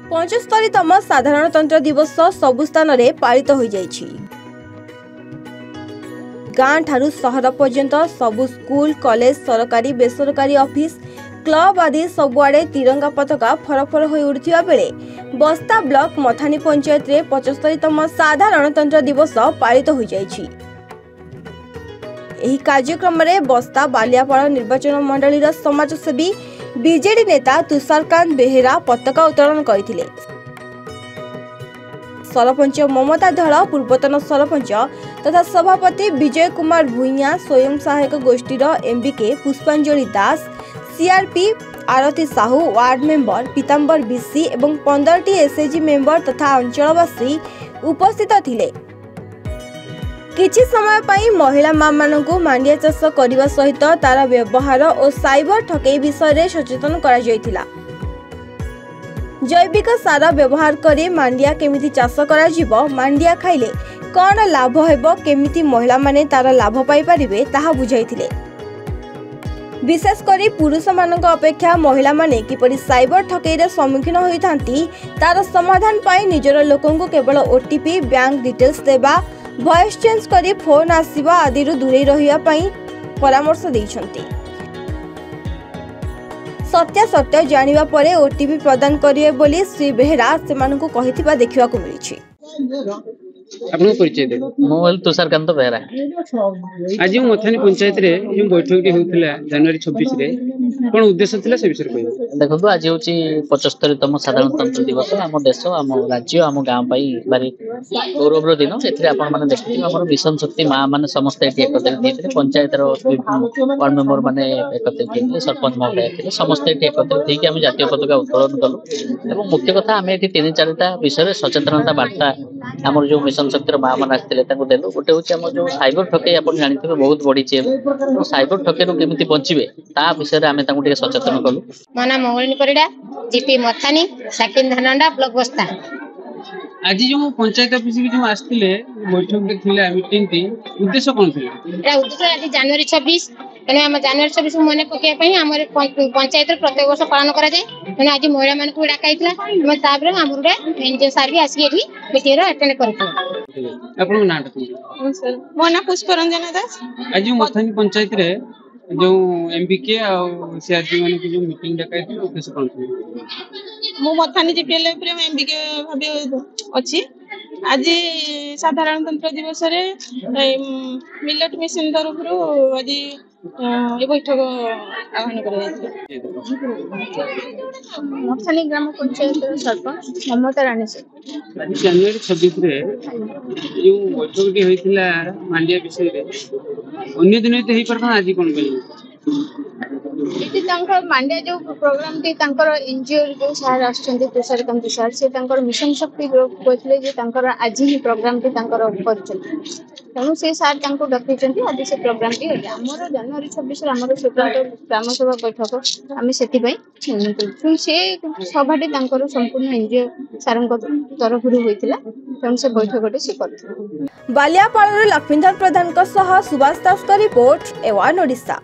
75तम साधारणतंत्र दिवस सबु स्थान रे पालित हो जाइछि। गाँ ठारू सहर पर्यंत सबु स्कूल कॉलेज सरकारी बेसरकारी ऑफिस क्लब आदि सबुआड़े तिरंगा पताका फरफर हो उड़िथिबा बेले बस्ता ब्लॉक मथानी पंचायत रे 75तम साधारणतंत्र दिवस पालित हो जाइछि। एही कार्यक्रम रे बस्ता बालियापाड़ निर्वाचन मंडली रा समाजसेवी बीजेडी नेता तुषारकांत बेहेरा पताका उत्तोलन करथिले। सरपंच ममता धड़ पूर्वतन सरपंच तथा सभापति विजय कुमार भुइया स्वयं सहायक गोष्ठी एमबीके पुष्पांजलि दास सीआरपी आरती साहू वार्ड मेंबर पीतांबर बिसी एवं 15टी एसएजी मेंबर तथा अंचलवासी उपस्थित थिले। किछि समय पई महिला मां मानकु मांडिया चाष करने सहित तार व्यवहार और साइबर ठकेई विषय रे सचेतन करा जायतिला। जैविक सार व्यवहार करी मांडिया केमिति चाष करा जिवो, मांडिया खाइले कौन लाभ हेबो, केमिति महिला माने तार लाभ पाई परिबे ताहा बुझाइथिले। विशेष करी पुरुष मानक अपेक्षा महिला माने किपरि साइबर ठकेई रे सम्मुखीन होइथांती तार समाधान पाई निजर लोकंकु केवल ओटीपी बैंक डिटेल्स देबा, वॉइस चेंज करी फोन आसीबा आदि दूरे रहिया पई परामर्श दैछंती। सत्य जानिबा परे ओटीपी प्रदान करिए बोली श्री बेहेरा सेमानकु कहिथिबा देखिबाकु मिलिछि। आपन परिचय दे। मोबाइल तुषारकांत बेहेरा। आज मथानी पंचायत रे जो बैठक होउथिला जनवरी 26 रे कोन उद्देश्य थिला से विषय कहियो। देखो आज होची 75तम साधारणतंत्र दिवस। आम देश आम राज्य आम गाँव भारी गौरव दिन। एथिरे आपण माने देखि हमर मिशन शक्ति मां माने समस्त एठी एकत्रित हेतिले। पंचायत रो वार्ड मेंबर माने एकत्रित हेतिले, सरपंच महोदय हेतिले, समस्त एठी एकत्रित हेकि हम जातीय पताका उत्तोलन कलु। एवं मुख्य कथा हम एठी 3-4टा विषय सचेतनता वार्ता हमर जो मिशन शक्ति मां मान आसते देलु। गोटे हूँ आम जो साइबर ठकेई आप जानते बहुत बढ़ी। साइबर ठकेई केमी बचे ता विषय में सचेतन कलु। मो नाम मंगलिनी परिडा, जीपी मथानी साकिन धनंडा ब्लॉक बस्ता। आज जो पंचायत ऑफिस की जो आसते बैठक थिला मीटिंग थी उद्देश्य कौन थिला? एटा उद्देश्य आज जनवरी 26 तेणु आम जनवरी 26 मन पकड़ आम पंचायत प्रत्येक वर्ष पालन करा जाए। तेणु आज महिला मान डाकाइला आम एनजीओ सार भी आसिक मीटिंग अटेंड कर। मो ना पुष्परंजन दास। आज मथानी पंचायत रे जो एमबीके और सीआरपी मान की जो मीटिंग डाकाइला उद्देश्य कौन थिला? मो मथानी जीपीएल एमबीके भाबे अछि। आज साधारणतंत्र दिवस रे मिलेट मिशन तरफ आज ये बैठक आह्वान कर। मथानी ग्राम पंचायत सरपंच ममता रानी से आज जनवरी 26 रे जो बैठक होइतिला मांडिया विषय रे अन्य दिन तो हेई परता आज कोन कहि इति तांकर मांडिया जो प्रोग्राम ती तांकर एनजीओ जो सार आछंती तुषारकांत सार से तांकर मिशन शक्ति ग्रुप कहले जे तांकर आज ही प्रोग्राम ती तांकर करछन। तेणु से सार तांको डकिचंती आज से प्रोग्राम ती होय। हमर जनवरी 26 रे हमर स्वतंत्र ग्राम सभा बैठक आमे सेति पई से सभाटी तांकर संपूर्ण एनजीओ सारंक तरफ रु होइतिला। तेणु से बैठकटी से करथिला। बालियापाड़ लक्ष्मीधर प्रधान सह सुभाष दास का रिपोर्ट एवान ओडिशा।